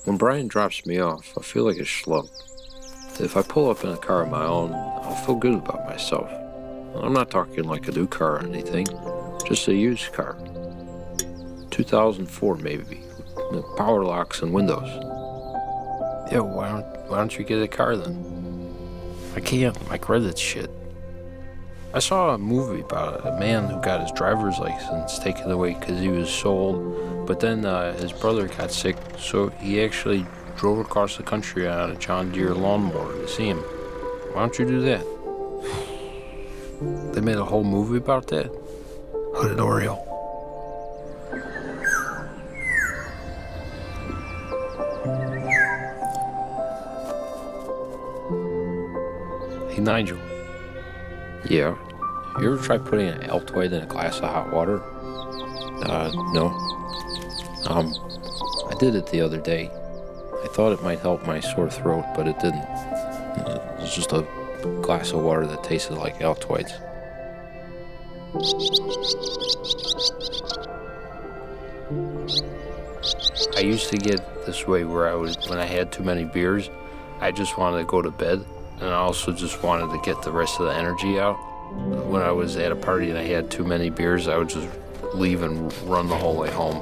When Brian drops me off, I feel like a schlub. If I pull up in a car of my own, I'll feel good about myself. I'm not talking like a new car or anything, just a used car. 2004 maybe, with power locks and windows. Yeah, why don't you get a car then? I can't, my credit's shit. I saw a movie about a man who got his driver's license taken away because he was so old, but then his brother got sick, so he actually drove across the country on a John Deere lawnmower to see him. Why don't you do that? They made a whole movie about that? Hooded Oriole. Hey, Nigel. Yeah. You ever try putting an Altoid in a glass of hot water? No. I did it the other day. I thought it might help my sore throat, but it didn't. It was just a glass of water that tasted like Altoids. I used to get this way where when I had too many beers, I just wanted to go to bed, and I also just wanted to get the rest of the energy out. When I was at a party and I had too many beers, I would just leave and run the whole way home.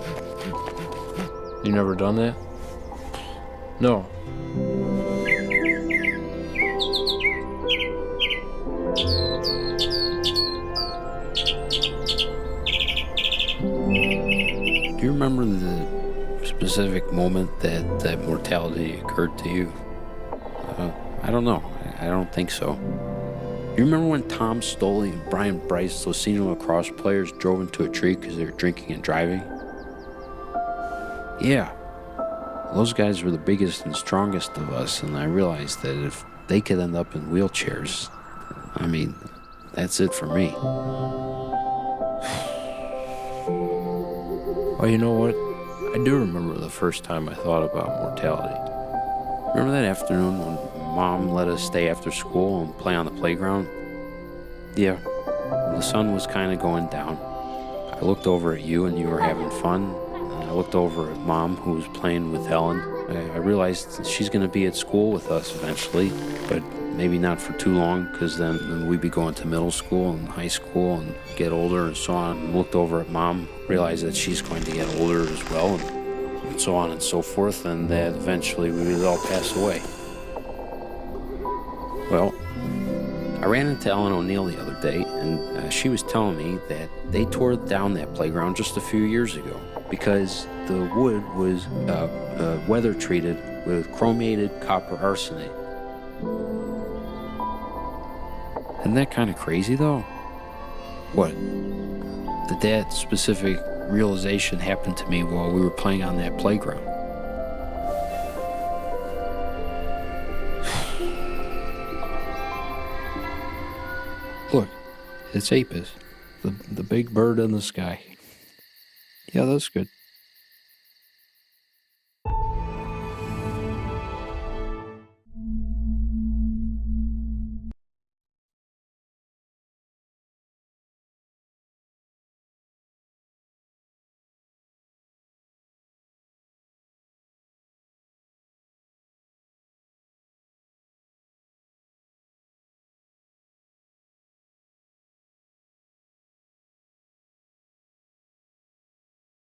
You never done that? No. Do you remember the specific moment that mortality occurred to you? I don't know. I don't think so. You remember when Tom Stoley and Brian Bryce, those senior lacrosse players, drove into a tree because they were drinking and driving? Yeah. Those guys were the biggest and strongest of us, and I realized that if they could end up in wheelchairs, I mean, that's it for me. Well, you know what? I do remember the first time I thought about mortality. Remember that afternoon when Mom let us stay after school and play on the playground? Yeah, the sun was kind of going down. I looked over at you and you were having fun. And I looked over at Mom, who was playing with Helen. I realized she's going to be at school with us eventually, but maybe not for too long, because then we'd be going to middle school and high school and get older and so on. And looked over at Mom, realized that she's going to get older as well, and so on and so forth, and that eventually we would all pass away. Well, I ran into Ellen O'Neill the other day, and she was telling me that they tore down that playground just a few years ago because the wood was weather treated with chromated copper arsenate. Isn't that kind of crazy, though? What? That specific realization happened to me while we were playing on that playground. Look, it's Apis, the big bird in the sky. Yeah, that's good.